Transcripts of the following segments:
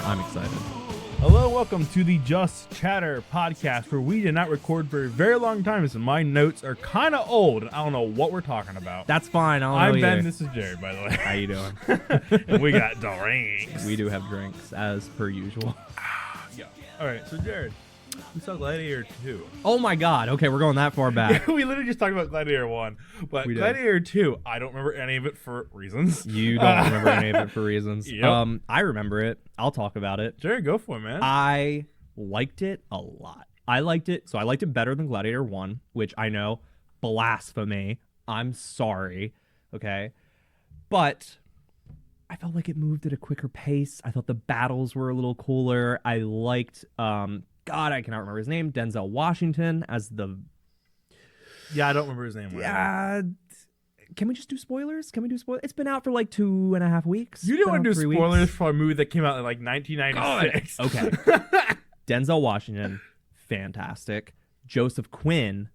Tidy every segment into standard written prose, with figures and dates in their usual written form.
I'm excited. Hello, welcome to the Just Chatter podcast, where we did not record for a very long time, so my notes are kind of old, and I don't know what we're talking about. That's fine. I'm Ben, this is Jared, by the way. How you doing? And we got drinks. We do have drinks, as per usual. Yeah. All right, so Jared, we saw Gladiator 2. Oh my god. Okay, we're going that far back. We literally just talked about Gladiator 1, but We did. Gladiator 2, I don't remember any of it for reasons. You don't remember any of it for reasons. Yep. I remember it. I'll talk about it. Jared, go for it, man. I liked it a lot. I liked it better than Gladiator 1, which I know, blasphemy. I'm sorry. Okay. But I felt like it moved at a quicker pace. I thought the battles were a little cooler. I liked, God, I cannot remember his name, Denzel Washington as the... Yeah, I don't remember his name. Yeah. Can we just do spoilers? Can we do spoilers? It's been out for like 2.5 weeks. You didn't want to do 3 spoilers weeks. for a movie that came out in like 1996. Okay. Denzel Washington, fantastic. Joseph Quinn,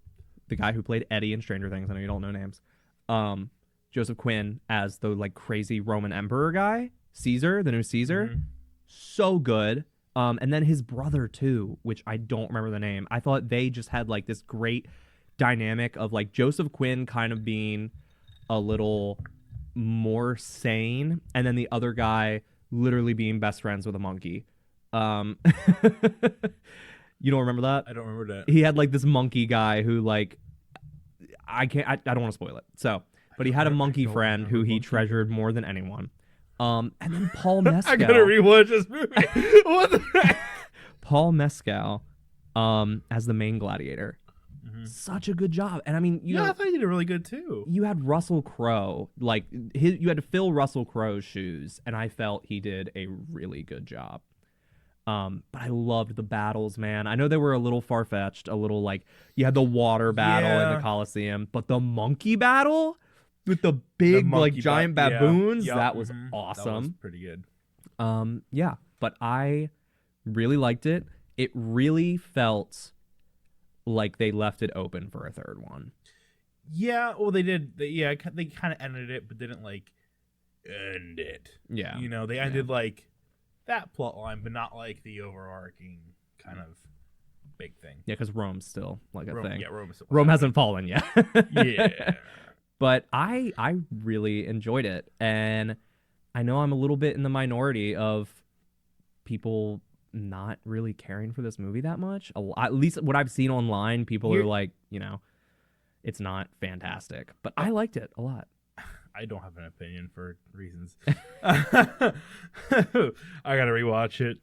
the guy who played Eddie in Stranger Things. I know you don't know names. Joseph Quinn as the like crazy Roman emperor guy, Caesar, the new Caesar. Mhm. So good. And then his brother too, which I don't remember the name. I thought they just had like this great dynamic of like Joseph Quinn kind of being a little more sane, and then the other guy literally being best friends with a monkey. You don't remember that? I don't remember that. He had like this monkey guy who like I don't want to spoil it. So, but he had a monkey friend who he treasured more than anyone. And then Paul Mescal. I gotta rewatch this movie. What the heck? Paul Mescal as the main gladiator. Such a good job. And I mean, you I know, thought you did really good too. you had Russell Crowe, like you had to fill Russell Crowe's shoes, and I felt he did a really good job. But I loved the battles, man. I know they were a little far-fetched, a little like you had the water battle in Yeah. the Colosseum, but the monkey battle with the big like monkey giant yeah. baboons, Yep, that was mhm. awesome. That was pretty good. Yeah, but I really liked it. It really felt like they left it open for a third one. Yeah, well, they did. They kind of ended it, but didn't like end it. Yeah. You know, they ended like that plot line, but not like the overarching kind of big thing. Yeah, because Rome's still like a thing. Yeah, Rome is still Rome hasn't fallen yet. Yeah. But I really enjoyed it. And I know I'm a little bit in the minority of people not really caring for this movie that much. At least what I've seen online, people are like, you know, it's not fantastic. But I liked it a lot. I don't have an opinion for reasons. I gotta rewatch it.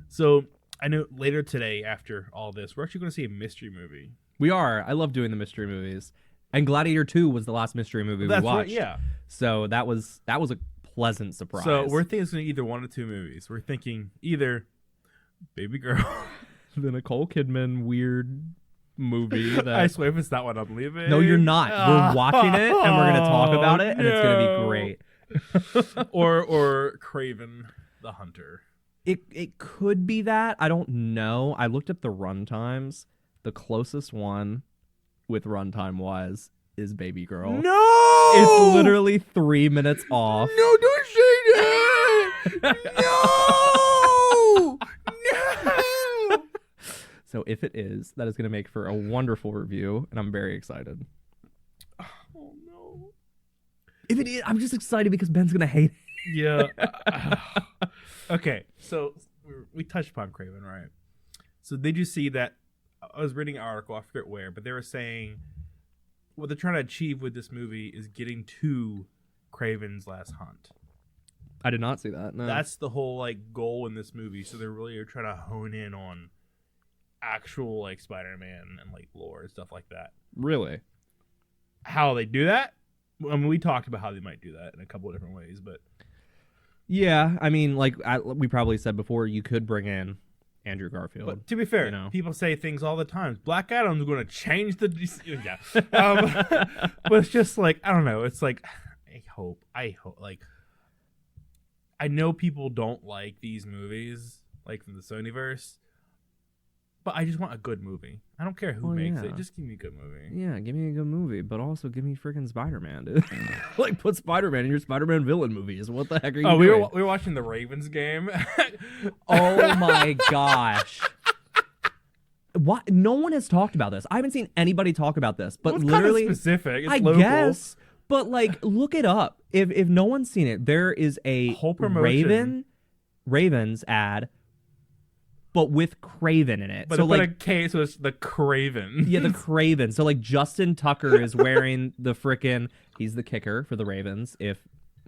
So I know later today, after all this, we're actually going to see a mystery movie. We are. I love doing the mystery movies. And Gladiator 2 was the last mystery movie we watched. Right, yeah. So that was a pleasant surprise. So we're thinking it's going to be either one of two movies. We're thinking either Baby Girl. the Nicole Kidman weird movie that I swear if it's that one, I'm leaving. No, you're not. We're watching it and we're gonna talk about it, and it's gonna be great. or Craven the Hunter. It could be that. I don't know. I looked up the runtimes. The closest one with runtime wise is Baby Girl. No, It's literally 3 minutes off. No, don't say that. No, no. So if it is, that is gonna make for a wonderful review, and I'm very excited. Oh no. If it is, I'm just excited because Ben's gonna hate it. Yeah. Okay, so we touched upon Craven, right? So did you see that? I was reading an article, I forget where, but they were saying what they're trying to achieve with this movie is getting to Craven's Last Hunt. I did not see that. No. That's the whole like goal in this movie. So they're really trying to hone in on actual like Spider-Man and like lore and stuff like that. really. How they do that? I mean, we talked about how they might do that in a couple of different ways, but Yeah, I mean, like we probably said before, you could bring in Andrew Garfield. But to be fair, you know. people say things all the time. Black Adam's going to change the yeah. But it's just like I don't know. It's like I hope like I know people don't like these movies like from the Sonyverse, But I just want a good movie. I don't care who Well, makes yeah. it. Just give me a good movie. Yeah, give me a good movie, but also give me freaking Spider-Man, dude. Like, put Spider-Man in your Spider-Man villain movies. What the heck are you We doing? were watching the Ravens game. Oh my gosh. What? No one has talked about this. I haven't seen anybody talk about this, but Well, it's literally, kind of specific. It's I local. guess. But like, look it up. If no one's seen it, there is a Whole promotion. Ravens ad, but with Craven in it. But so it's like, like a K, so it's the Craven. yeah, the Craven. So like, Justin Tucker is wearing the frickin'. He's the kicker for the Ravens. If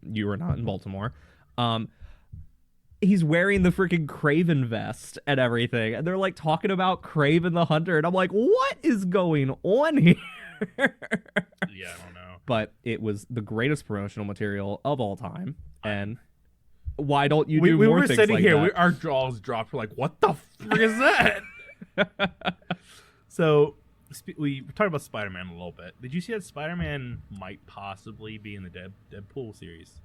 you were not in Baltimore, he's wearing the freaking Craven vest and everything, and they're like talking about Craven the Hunter, and I'm like, what is going on here? Yeah, I don't know. But it was the greatest promotional material of all time, and why don't you do we more were things sitting like here, that? our jaws dropped. We're like, what the frick is that? So we talked about Spider-Man a little bit. Did you see that Spider-Man might possibly be in the Deadpool series?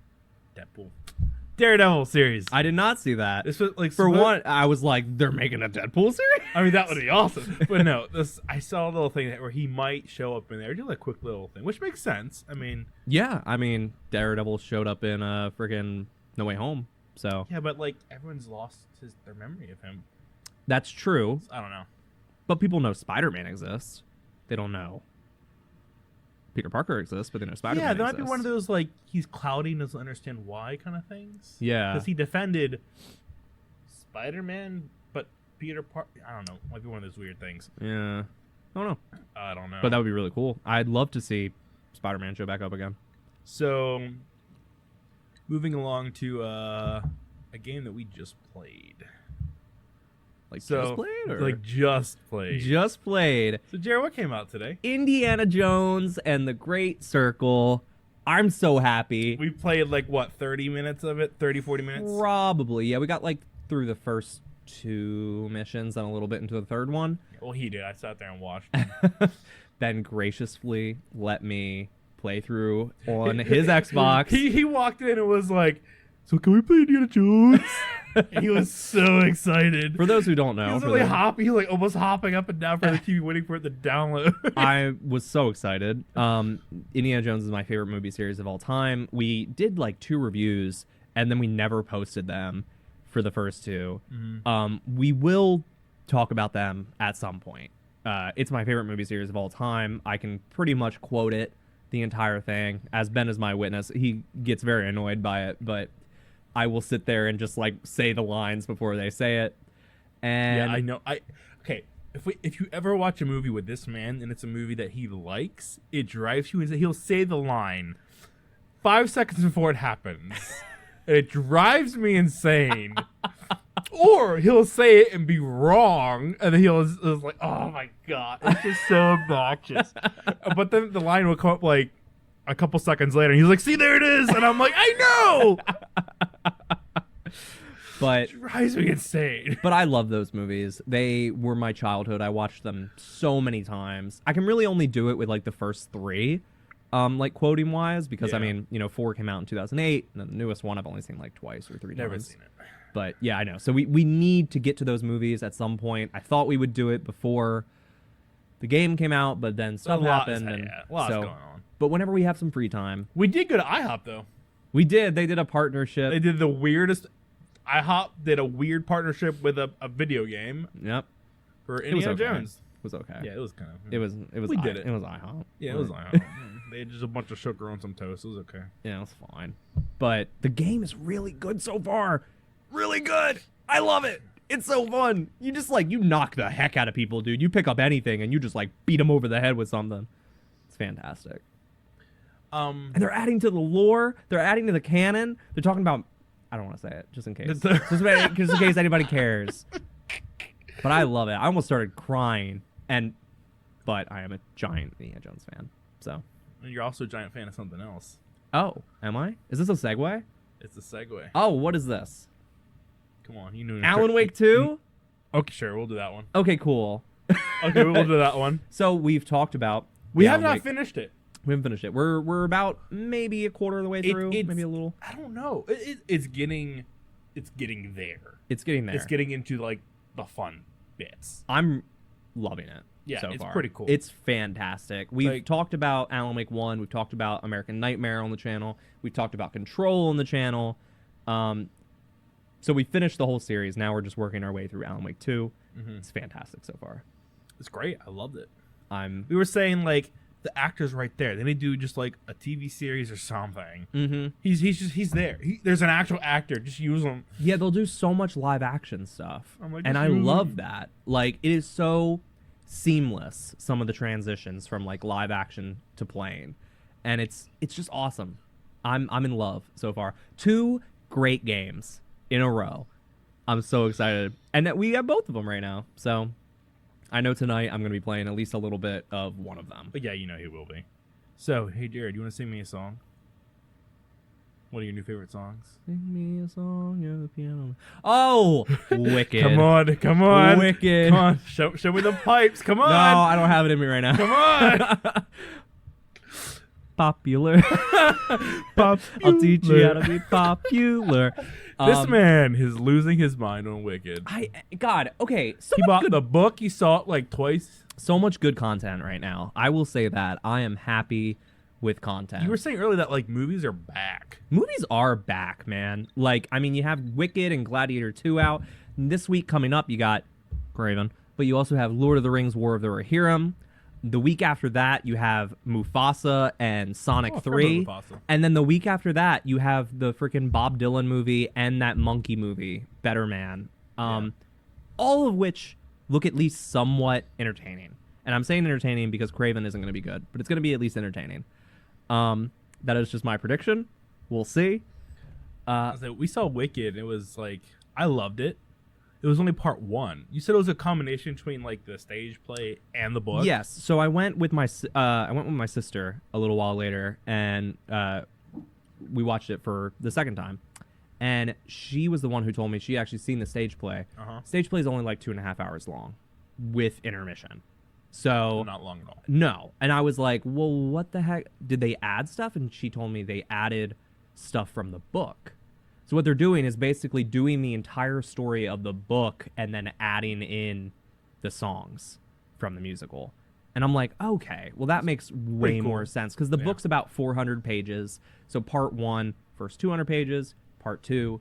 Daredevil series. I did not see that. This was like For one, I was like, they're making a Deadpool series? I mean, that would be awesome. But no, I saw a little thing where he might show up in there, just a quick little thing, which makes sense. I mean, Yeah, I mean, Daredevil showed up in freaking No Way Home, so yeah, but like everyone's lost their memory of him. that's true. I don't know. But people know Spider-Man exists. They don't know Peter Parker exists, but they know Spider-Man Yeah, that might exists. be one of those like he's cloudy and doesn't understand why kind of things. Yeah. because he defended Spider-Man, but Peter Parker. I don't know. Might be one of those weird things. Yeah. I don't know. I don't know. But that would be really cool. I'd love to see Spider-Man show back up again. So, moving along to a game that we just played. Like, So, just played? Or? like just played. Just played. So, Jared, what came out today? Indiana Jones and the Great Circle. I'm so happy. We played like what, 30 minutes of it? 30, 40 minutes? Probably. Yeah, we got like through the first 2 missions and a little bit into the third one. Well, he did. I sat there and watched. Ben graciously let me play through on his Xbox. He walked in and was like, "So can we play Indiana Jones?" He was so excited. For those who don't He know, was for really those- He was like almost hopping up and down for the TV, waiting for it to download. I was so excited. Indiana Jones is my favorite movie series of all time. We did like 2 reviews, and then we never posted them for the first 2. We will talk about them at some point. It's my favorite movie series of all time. I can pretty much quote it, the entire thing. As Ben is my witness, he gets very annoyed by it, but I will sit there and just like say the lines before they say it. And Yeah, I know. Okay. If you ever watch a movie with this man and it's a movie that he likes, it drives you insane. He'll say the line 5 seconds before it happens. And it drives me insane. Or he'll say it and be wrong, and then he'll it's like, "Oh my god, it's just so obnoxious." But then the line will come up like a couple seconds later, and he's like, "See, there it is," and I'm like, "I know." but It drives me insane. But I love those movies. They were my childhood. I watched them so many times. I can really only do it with like the first 3, like quoting wise, because I Yeah. mean, you know, 4 came out in 2008, and then the newest one I've only seen like twice or 3 Never times. seen it. But yeah, I know. So we need to get to those movies at some point. I thought we would do it before the game came out, but then stuff happened, and Lots so. going on. But whenever we have some free time, We did go to IHOP though. we did. They did a partnership. They did the weirdest. IHOP did a weird partnership with a video game Yep, for it was Indiana okay. Jones. It was okay. Yeah, it was kind of. It was. We did it. It was IHOP. Yeah, it was IHOP. They had just a bunch of sugar on some toast. It was okay. Yeah, it's fine. But the game is really good so far. Really good. I love it. It's so fun. You just like, you knock the heck out of people, dude. You pick up anything and you just like beat them over the head with something. It's fantastic. And they're adding to the lore. They're adding to the canon. They're talking about, I don't want to say it, just in case. just in case anybody cares. But I love it. I almost started crying. But I am a giant Indiana Jones fan. So. And you're also a giant fan of something else. Oh, am I? Is this a segue? It's a segue. Oh, what is this? Come on, you know. Alan Wake 2? Okay, sure, we'll do that one. Okay, cool. Okay, we'll do that one. So we've talked about. We the have Alan not Wake- finished it. We haven't finished it. We're about maybe a quarter of the way through, it's- maybe a little. I don't know. It's getting there. It's getting there. It's getting into like the fun bits. I'm loving it. Yeah, so it's far. pretty cool. It's fantastic. We've Like- talked about Alan Wake 1. We've talked about American Nightmare on the channel. We've talked about Control on the channel. So we finished the whole series. Now we're just working our way through Alan Wake 2. It's fantastic so far. It's great. I loved it. I'm. We were saying like the actor's right there. They need to do just like a TV series or something. Mm-hmm. He's there. There's an actual actor. Just use him. Yeah, they'll do so much live action stuff, I'm like, and just I use love them. that. Like, it is so seamless. Some of the transitions from like live action to playing, and it's just awesome. I'm in love so far. 2 great games in a row. I'm so excited, and that we have both of them right now. So I know tonight I'm gonna be playing at least a little bit of one of them. But yeah, you know he will be. So hey Jared, you want to sing me a song? One of your new favorite songs? Sing me a song at the piano. Oh, Wicked! Come on, Wicked! come on. Show me the pipes. Come on. No, I don't have it in me right now. Come on. Popular. I'll teach you how to be popular. This man is losing his mind on Wicked. God, okay. He bought the book. He saw it like twice. So much good content right now. I will say that. I am happy with content. You were saying earlier that like movies are back. Movies are back, man. Like, I mean, you have Wicked and Gladiator 2 out. And this week coming up, you got Craven. But you also have Lord of the Rings, War of the Rohirrim. The week after that, you have Mufasa and Sonic Oh, I forgot 3. about Mufasa. And then the week after that, you have the freaking Bob Dylan movie and that monkey movie, Better Man. All of which look at least somewhat entertaining. And I'm saying entertaining because Craven isn't going to be good, but it's going to be at least entertaining. That is just my prediction. We'll see. So we saw Wicked. It was like I loved it. It was only part 1. You said it was a combination between like the stage play and the book. Yes. So I went with my sister a little while later, and we watched it for the second time. And she was the one who told me she actually seen the stage play. Stage play is only like 2.5 hours long, with intermission. So Not long at all. no. And I was like, well, what the heck? Did they add stuff? And she told me they added stuff from the book. So what they're doing is basically doing the entire story of the book and then adding in the songs from the musical. And I'm like, okay, well, that makes way Pretty cool. more sense because the book's about 400 pages. So part 1, first 200 pages, part 2,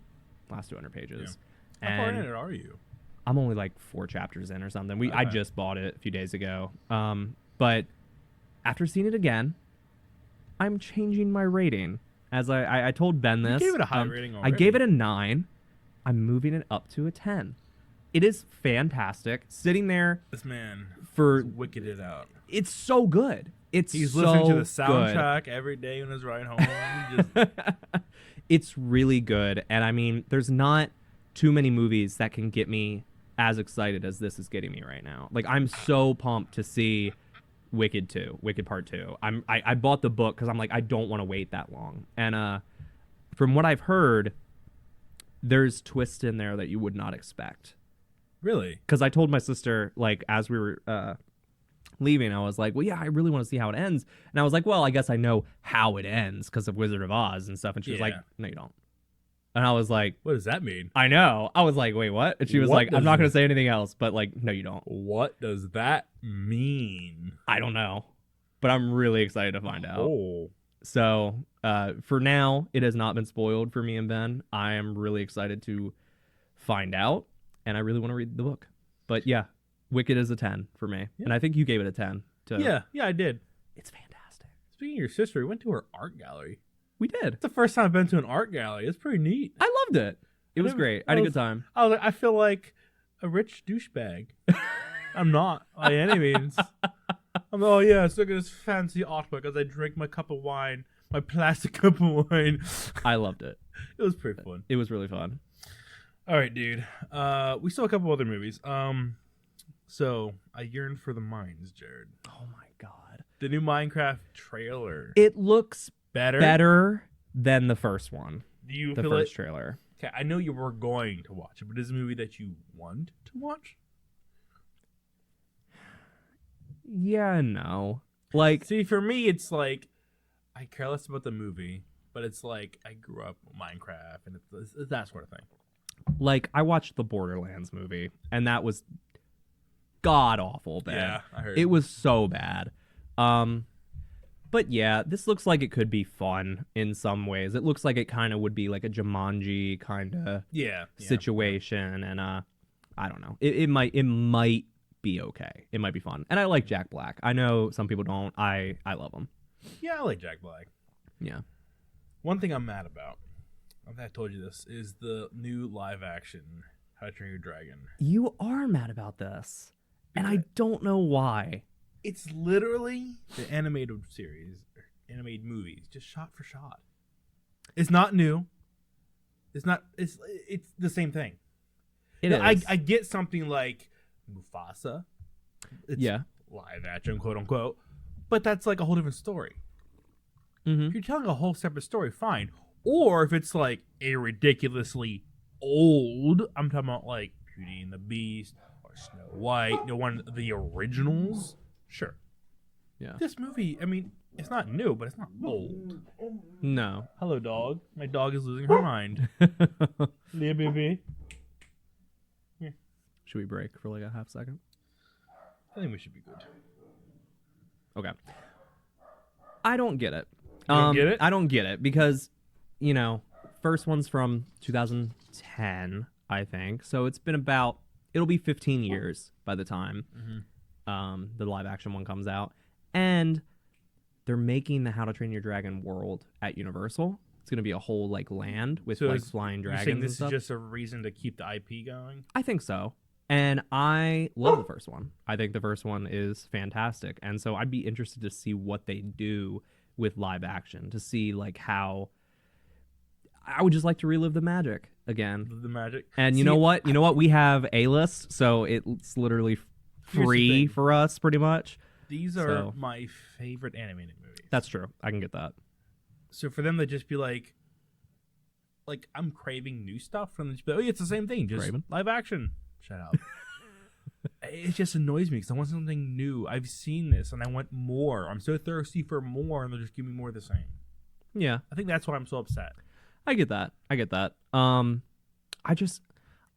last 200 pages. How far in And it are you? I'm only like 4 chapters in or something. I Okay. just bought it a few days ago. But after seeing it again, I'm changing my rating. As I told Ben this. gave it a high rating I already. gave it a 9. I'm moving it up to a 10. It is fantastic. Sitting there This man for is wicked it out. it's so good. He's so listening to the good. soundtrack every day on his ride home. He just, It's really good. And I mean, there's not too many movies that can get me as excited as this is getting me right now. Like, I'm so pumped to see Wicked Part 2. I bought the book because I'm like, I don't want to wait that long. And from what I've heard, there's twists in there that you would not expect. really? Because I told my sister, like, as we were leaving, I was like, well, yeah, I really want to see how it ends. And I was like, well, I guess I know how it ends because of Wizard of Oz and stuff. And she was like, Yeah. no, you don't. And I was like, What does that mean? I know. I was like, wait, what? And she was What like, I'm does not going it- to say anything else, but like, no, you don't. What does that mean? I don't know. But I'm really excited to find out. Oh. So for now, it has not been spoiled for me and Ben. I am really excited to find out, and I really want to read the book. But yeah, Wicked is a 10 for me. Yeah. And I think you gave it a 10. Yeah, I did. It's fantastic. Speaking of your sister, we went to her art gallery. We did. It's the first time I've been to an art gallery. It's pretty neat. I loved it. It was never- great. I had a good time. I was like, I feel like a rich douchebag. I'm not by any means. I'm oh yes, look at this fancy artwork as I drink my cup of wine, my plastic cup of wine. I loved it. It was pretty fun. It was really fun. All right, dude. We saw a couple other movies. So I yearn for the mines, Jared. Oh my God. The new Minecraft trailer. It looks Better. better than the first one, Do you the feel first it? trailer. Okay, I know you were going to watch it, but is it a movie that you want to watch? Yeah, no. Like, See, for me, it's like I care less about the movie, but it's like I grew up with Minecraft and it's that sort of thing. like I watched the Borderlands movie, and that was god awful bad. Yeah, I heard. It was so bad. But yeah, this looks like it could be fun in some ways. It looks like it kind of would be like a Jumanji kind of yeah. situation, and I don't know. It might be okay. It might be fun, and I like Jack Black. I know some people don't. I love him. Yeah, I like Jack Black. Yeah. One thing I'm mad about, I think I told you this, is the new live action How to Train Your Dragon. You are mad about this, and I don't know why. It's literally the animated series, animated movies, just shot for shot. It's not new. It's not. It's the same thing. It now, is. I get something like Mufasa. It's Yeah. live action, quote unquote, but that's like a whole different story. Mm-hmm. If you're telling a whole separate story, fine. Or if it's like a ridiculously old, I'm talking about like Beauty and the Beast or Snow White, one of the originals. Sure. Yeah. This movie, I mean, it's not new, but it's not old. No. Hello, dog. My dog is losing her mind. Yeah, baby. Should we break for like a half second? I think we should be good. Okay. I don't get it. You don't get it? I don't get it because, first one's from 2010, I think. So it's been it'll be 15 years by the time the live action one comes out. And they're making the How to Train Your Dragon world at Universal. It's going to be a whole like land with So like flying You're dragons saying and this stuff. is just a reason to keep the IP going? I think so. And I love the first one. I think the first one is fantastic. And so I'd be interested to see what they do with live action, to see like how I would just like to relive the magic again. The magic. And you See, know what? You know what? We have A-list, so it's literally Here's the free thing. for us pretty much. These are So- my favorite animated movies. That's true. I can get that. So for them to just be like I'm craving new stuff from them, just be like, oh yeah, it's the same thing, just Craven? live action. Shut up. It just annoys me because I want something new. I've seen this and I want more. I'm so thirsty for more, and they'll just give me more of the same. Yeah. I think that's why I'm so upset. I get that.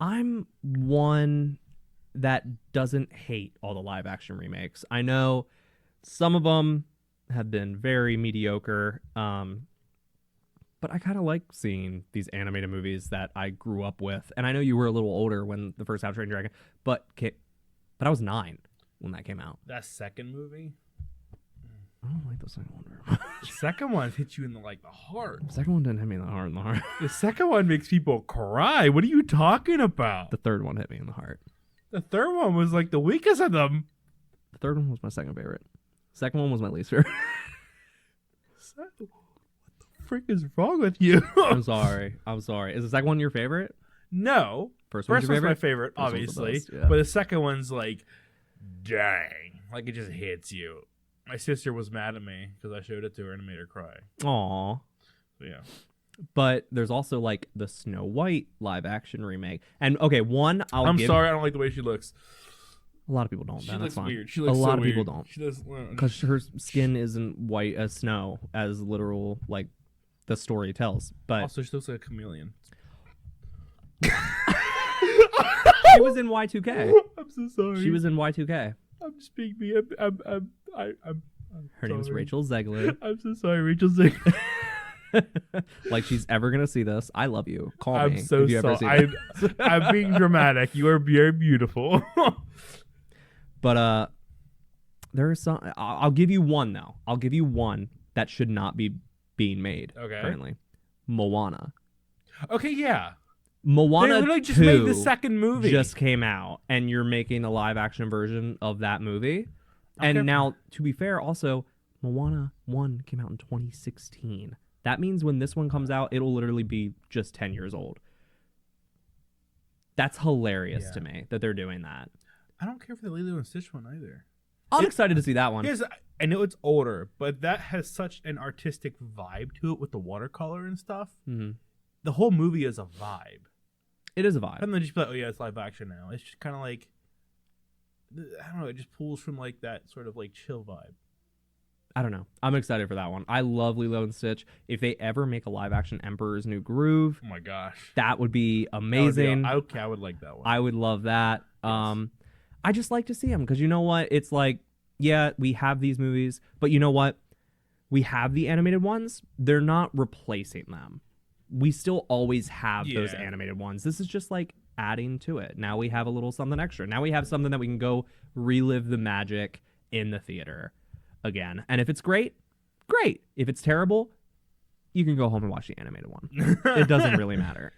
I'm one that doesn't hate all the live action remakes. I know some of them have been very mediocre. But I kind of like seeing these animated movies that I grew up with. And I know you were a little older when the first How to Train Your Dragon, but I was 9 when that came out. That second movie, I don't like the second one very much. the second one hits you in the heart. The second one didn't hit me in the heart. The second one makes people cry. What are you talking about? The third one hit me in the heart. The third one was like the weakest of them. The third one was my second favorite. Second one was my least favorite. What the frick is wrong with you? I'm sorry. Is the second one your favorite? No. First one's First your one's my favorite? favorite, First one's the obviously. best, yeah. But the second one's like, dang. Like, it just hits you. My sister was mad at me because I showed it to her and it made her cry. Aw. So, yeah. But there's also like the Snow White live action remake. And okay, one I'm sorry, I don't like the way she looks. A lot of people don't. She Then looks that's fine. weird. She looks a so lot of people weird. don't. She does. Because her skin isn't white as snow, as literal like the story tells. But Also, she looks like a chameleon. she was in Y2K. I'm so sorry. She was in Y2K. I'm speaking. I'm Her name is sorry. Rachel Zegler. I'm so sorry, Rachel Zegler. Like she's ever gonna see this. I love you. Call me I'm so if you ever see sorry. this. I'm being dramatic. You are very beautiful. But there is some. I'll give you one though. I'll give you one that should not be being made Okay. currently. Moana. Okay, yeah. Moana They literally just 2 made the second movie. just came out, and you're making a live action version of that movie. Okay. And now, to be fair, also Moana 1 came out in 2016. That means when this one comes out, it'll literally be just 10 years old. That's hilarious Yeah. to me that they're doing that. I don't care for the Lilo and Stitch one either. I'm excited to see that one. Because I know it's older, but that has such an artistic vibe to it with the watercolor and stuff. Mhm. The whole movie is a vibe. It is a vibe. And then just be like, oh yeah, it's live action now. It's just kind of like, I don't know, it just pulls from like that sort of like chill vibe. I don't know. I'm excited for that one. I love Lilo and Stitch. If they ever make a live action Emperor's New Groove, Oh my gosh. that would be That would be- amazing. okay, I would like that one. I would love that. I just like to see them because you know what? It's like, yeah, we have these movies, but you know what? We have the animated ones. They're not replacing them. We still always have those Yeah. animated ones. This is just like adding to it. Now we have a little something extra. Now we have something that we can go relive the magic in the theater again. And if it's great, great. If it's terrible, you can go home and watch the animated one. It doesn't really matter.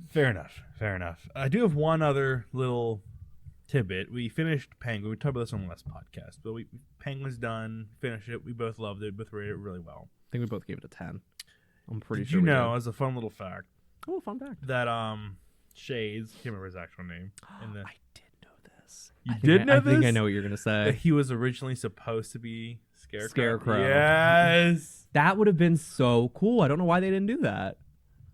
Fair enough. Fair enough. I do have one other little tidbit. We finished Penguin. We talked about this on the last podcast, but Penguin's done. Finished it. We both loved it. Both rated it really well. I think we both gave it a 10. I'm pretty Did sure you we know, did. as a fun little fact, Oh, fun fact. that Shades, can't remember his actual name. I did know this. You I think did know I think I this? know what you're going to That say. he was originally supposed to be Scarecrow. Scarecrow. Yes. That would have been so cool. I don't know why they didn't do that.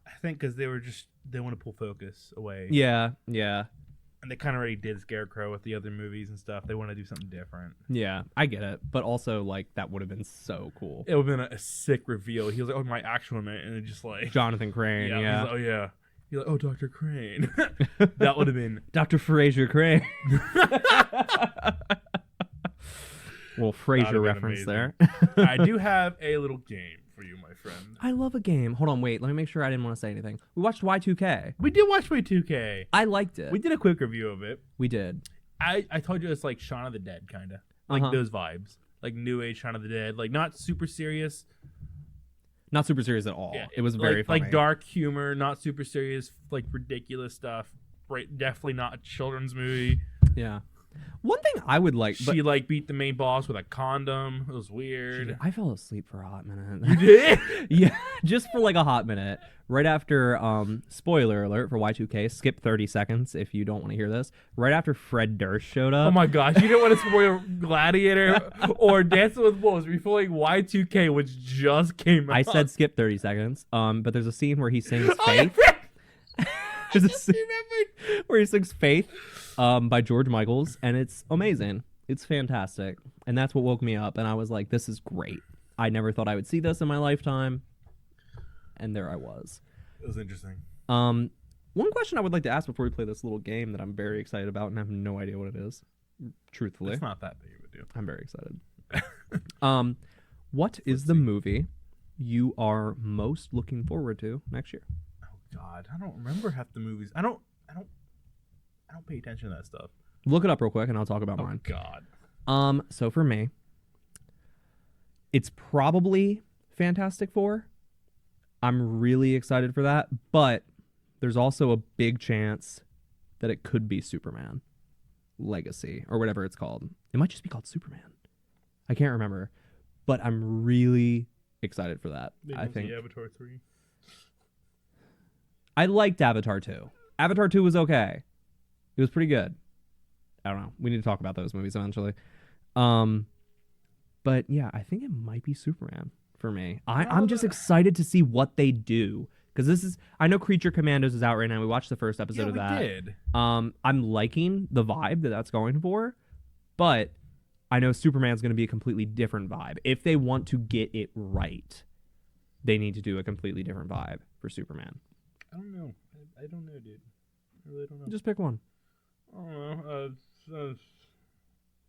I think because they want to pull focus away. Yeah. And they kind of already did Scarecrow with the other movies and stuff. They want to do something different. Yeah, I get it. But also, like, that would have been so cool. It would have been a sick reveal. He was like, oh, my actual name. And it just like, Jonathan Crane, he's yeah. like, oh, yeah. He's like, oh, Dr. Crane. That would have been. Dr. Fraser Crane. Well, Frasier been reference amazing. there. I do have a little game for you, my friend. I love a game. Hold on, wait. Let me make sure I didn't want to say anything. We watched Y2K. We did watch Y2K. I liked it. We did a quick review of it. We did. I told you it's like Shaun of the Dead, kind of. Like Uh-huh. those vibes. Like New Age Shaun of the Dead. Like not super serious. Not super serious at all. Yeah, It was very funny. like dark humor, not super serious, like ridiculous stuff. Right, definitely not a children's movie. Yeah. One thing I would like, but She like beat the main boss with a condom. It was weird. I fell asleep for a hot minute. You did? Yeah, just for like a hot minute. Right after, spoiler alert for Y2K, skip 30 seconds if you don't want to hear this. Right after Fred Durst showed up. Oh my gosh, you didn't want to spoil Gladiator or Dancing with Wolves before like Y2K, which just came out. I said skip 30 seconds. But there's a scene where he sings Oh, Faith. There's a scene remembered. where he sings Faith by George Michaels, and it's amazing. It's fantastic. And that's what woke me up, and I was like, this is great. I never thought I would see this in my lifetime. And there I was. It was interesting. One question I would like to ask before we play this little game that I'm very excited about and have no idea what it is. Truthfully, It's not that big of a deal. I'm very excited. What is the movie you are most looking forward to next year? Oh God, I don't remember half the movies. I don't pay attention to that stuff. Look it up real quick and I'll talk about mine. God. So for me, it's probably Fantastic Four. I'm really excited for that, but there's also a big chance that it could be Superman Legacy or whatever it's called. It might just be called Superman. I can't remember, but I'm really excited for that. I think Avatar 3. I liked Avatar 2. Avatar 2 was okay. It was pretty good. I don't know. We need to talk about those movies eventually. But yeah, I think it might be Superman for me. I'm just excited to see what they do. Because I know Creature Commandos is out right now. We watched the first episode of that. We did. I'm liking the vibe that that's going for. But I know Superman's going to be a completely different vibe. If they want to get it right, they need to do a completely different vibe for Superman. I don't know. I don't know, dude. I really don't know. Just pick one. I don't know.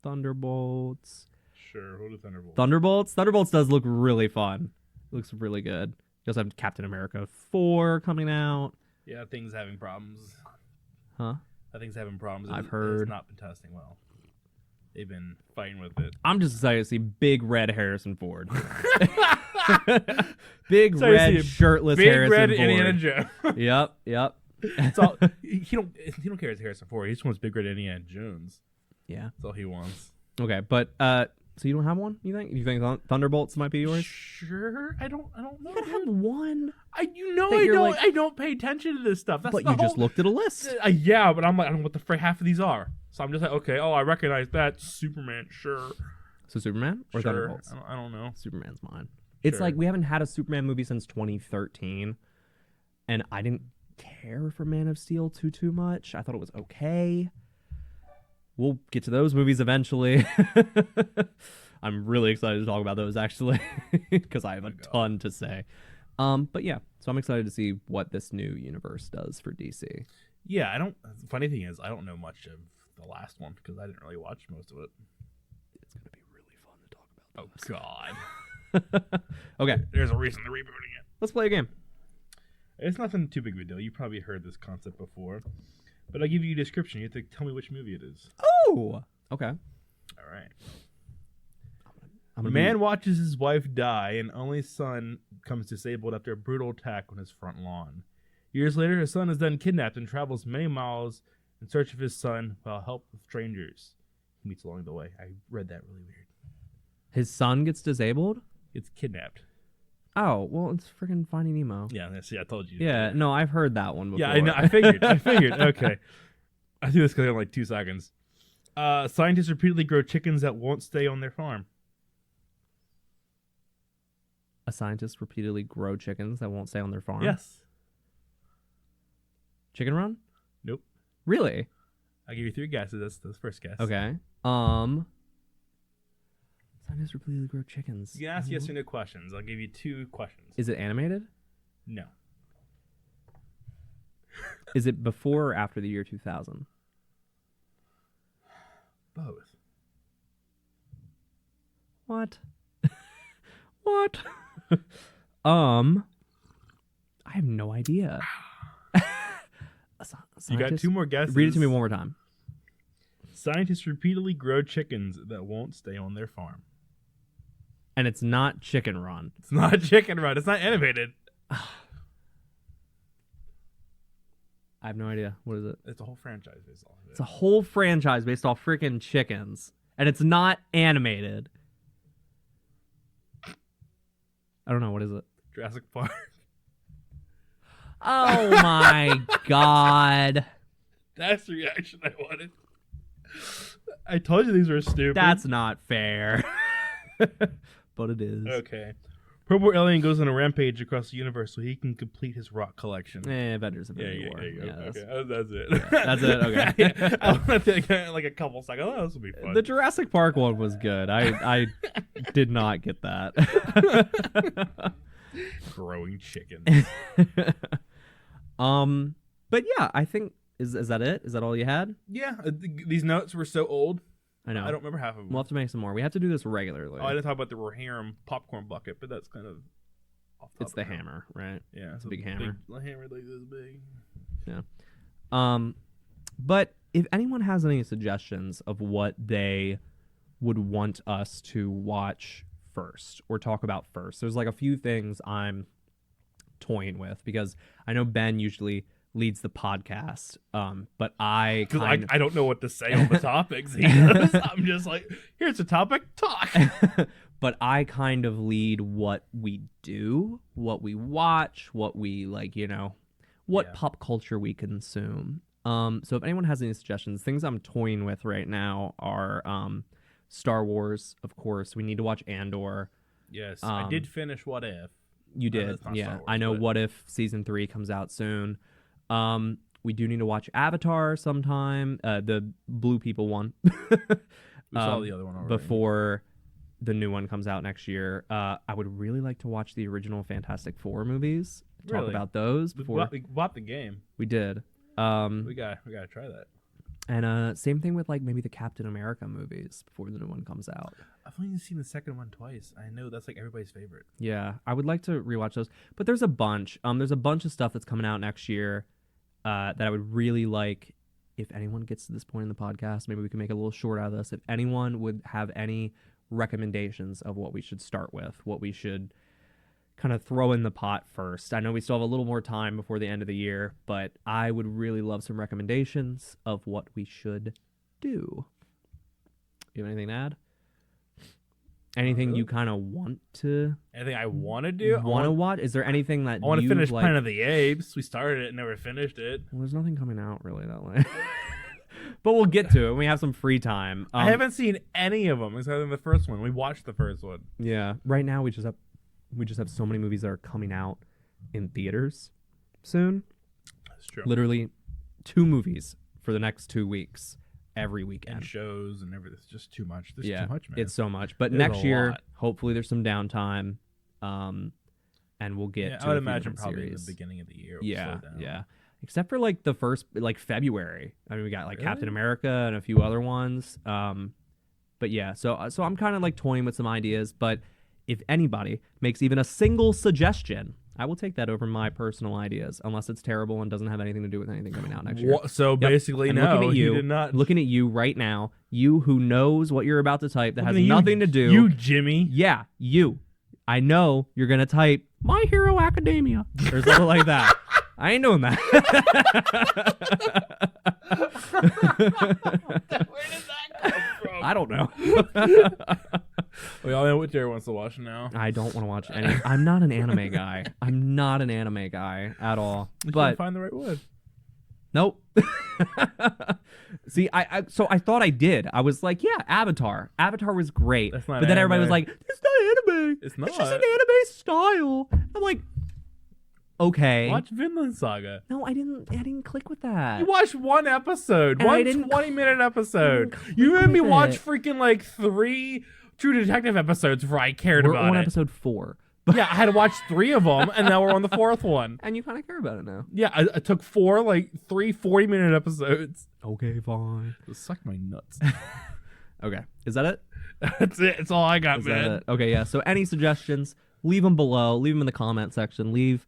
Thunderbolts. Sure. What is Thunderbolt? Thunderbolts? Thunderbolts does look really fun. It looks really good. You also have Captain America 4 coming out. Yeah, that thing's having problems. Huh? That thing's having problems. I've heard. It's not been testing well. They've been fighting with it. I'm just excited to see big red Harrison Ford. Big Sorry to red see a shirtless Big Harrison Red Ford. Indiana Jones. Yep. It's all, he don't care. It's Harrison Ford. He just wants Big Red Indiana Jones. Yeah. That's all he wants. Okay, but so you don't have one? You think? You think Thunderbolts might be yours? Sure. I don't know. You gotta have Dude. one. I that you're like- I don't pay attention to this stuff. That's But the you just whole- looked at a list. Yeah, but I'm like, I don't know what the frick half of these are. So I'm just like, okay, I recognize that. Superman, sure. So Superman or Sure. Thunderbolts? I don't know. Superman's mine. It's Sure. like we haven't had a Superman movie since 2013, and I didn't care for Man of Steel too much. I thought it was okay. We'll get to those movies eventually. I'm really excited to talk about those actually because I have a ton to say. But yeah, so I'm excited to see what this new universe does for DC. Yeah, I don't. The funny thing is, I don't know much of the the last one because I didn't really watch most of it. It's gonna be really fun to talk Oh about. God. Okay, There's a reason they're rebooting it. let's play a game. It's nothing too big of a deal. You probably heard this concept before, but I'll give you a description. You have to tell me which movie it is. Oh, okay. All right. I'm A gonna man watches his wife die and only son becomes disabled after a brutal attack on his front lawn. Years later, his son is then kidnapped and travels many miles in search of his son while helped with strangers he meets along the way. I read that really weird. His son gets disabled. It's kidnapped. Oh, well, it's freaking Finding Nemo. Yeah, see, I told you. Yeah, no, I've heard that one before. Yeah, I know. I figured. Okay. I do this in like 2 seconds. Scientists repeatedly grow chickens that won't stay on their farm. A scientist repeatedly grow chickens that won't stay on their farm. Yes. Chicken Run? Nope. Really? I'll give you 3 guesses. That's the first guess. Okay. Scientists repeatedly grow chickens. You can ask yes or no questions. I'll give you 2 questions. Is it animated? No. Is it before or after the year 2000? Both. What? What? I have no idea. You got 2 more guesses. Read it to me one more time. Scientists repeatedly grow chickens that won't stay on their farm. And it's not Chicken Run. It's not Chicken Run. It's not animated. I have no idea. What is it? It's a whole franchise based off of it. It's a whole franchise based off freaking chickens. And it's not animated. I don't know. What is it? Jurassic Park. Oh my God. That's the reaction I wanted. I told you these were stupid. That's not fair. But it is. Okay. Purple Alien goes on a rampage across the universe so he can complete his rock collection. Avengers Infinity War. There you go. Yeah, Okay, that's it. yeah, that's it. Okay. I let that go like a couple seconds. Oh, this will be fun. The Jurassic Park one was good. I did not get that. Growing chicken. But yeah, I think is that it? Is that all you had? Yeah, these notes were so old. I know. I don't remember half of them. We'll have to make some more. We have to do this regularly. Oh, I didn't talk about the Rohirrim popcorn bucket, but that's kind of off top It's the of it. hammer, right? Yeah, It's a big hammer. Big hammer like this big. Yeah. But if anyone has any suggestions of what they would want us to watch first or talk about first, there's like a few things I'm toying with because I know Ben usually leads the podcast, but I don't know what to say on the topics. I'm just like, here's a topic, talk. But I kind of lead what we do, what we watch, what we like, what pop culture we consume. So if anyone has any suggestions, things I'm toying with right now are Star Wars, of course. We need to watch Andor. Yes, I did finish What If. You did, Star yeah. Wars, I know but... What If Season 3 comes out soon. We do need to watch Avatar sometime, the Blue People one. We saw the other one already. Before the new one comes out next year. I would really like to watch the original Fantastic Four movies. Talk about those before. We bought the game. We did. We gotta try that. And same thing with like maybe the Captain America movies before the new one comes out. I've only seen the second one twice. I know that's like everybody's favorite. Yeah, I would like to rewatch those. But there's a bunch. There's a bunch of stuff that's coming out next year that I would really like. If anyone gets to this point in the podcast, maybe we can make a little short out of this. If anyone would have any recommendations of what we should start with, what we should kind of throw in the pot first. I know we still have a little more time before the end of the year, but I would really love some recommendations of what we should do. You have anything to add? Anything you kind of want to? Anything I want to do? Want to watch? Is there anything that I want to finish like... Planet of the Apes. We started it and never finished it. Well, there's nothing coming out really that way. But we'll get to it when we have some free time. I haven't seen any of them except for the first one. We watched the first one. Yeah. Right now we just have so many movies that are coming out in theaters soon. That's true. Literally 2 movies for the next 2 weeks every weekend. And shows and everything. It's just too much. There's yeah, too much, man. It's so much. But There's next year, lot. hopefully there's some downtime. And we'll get to I would a few imagine different probably series. the beginning of the year. Yeah. except for like the first like February. I mean, we got like Really? Captain America and a few other ones. But yeah, so I'm kind of like toying with some ideas. But if anybody makes even a single suggestion, I will take that over my personal ideas, unless it's terrible and doesn't have anything to do with anything coming out next year. So basically, I'm no, looking at he you, did not. looking at you right now, you who knows what you're about to type that has Looking at you, nothing to do. You, Jimmy. Yeah, you. I know you're gonna type My Hero Academia or something like that. I ain't doing that. Where did that come from? I don't know. We all know what Jerry wants to watch now. I don't want to watch any. I'm not an anime guy. I'm not an anime guy at all. You But can't find the right word. nope. See, so I thought I did. I was like, yeah, Avatar. Avatar was great. That's not but then everybody was anime. like, it's not anime. It's not. It's just an anime style. I'm like, okay. Watch Vinland Saga. No, I didn't click with that. You watched one episode, And I one didn't 20-minute episode. click You made me with watch it. freaking like 3 True Detective episodes before I cared We're about on it. episode 4. Yeah, I had to watch 3 of them, and now we're on the 4th one. And you kind of care about it now. Yeah, I took 4 like 3 40-minute episodes. Okay, fine. Suck my nuts. Okay. Is that it? That's it. That's all I got, Is man. that it? Okay, yeah. So any suggestions, leave them below. Leave them in the comment section. Leave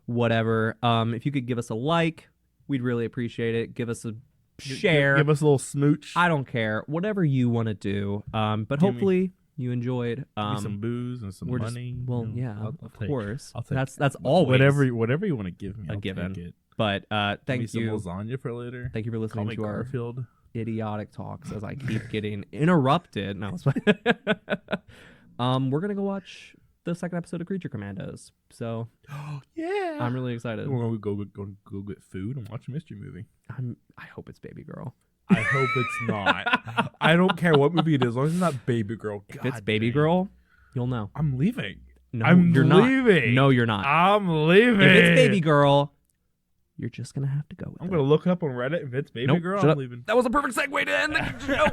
whatever. If you could give us a like, we'd really appreciate it. Give us a share. Give us a little smooch. I don't care. Whatever you want to do. But Give me- hopefully you enjoyed. Give me some booze and some we're just- money. well, you know, yeah, I'll of take- course. I'll take That's always whatever you want to give me. a I'll given. Take it. But Give me thank some you. lasagna for later. Thank you for Call listening me to our Garfield. idiotic talks as I keep getting interrupted. No, it's fine. We're gonna go watch the second episode of Creature Commandos. So Yeah. I'm really excited. We're gonna go get food and watch a mystery movie. I hope it's Baby Girl. I hope it's not. I don't care what movie it is, as long as it's not Baby Girl. If God it's Baby dang. Girl, you'll know. I'm leaving. No, I'm you're leaving. not. No, you're not. I'm leaving. If it's Baby Girl, you're just gonna have to go with I'm it. gonna look up on Reddit. If it's Baby Nope, Girl, shut I'm up. leaving. That was a perfect segue to end the show.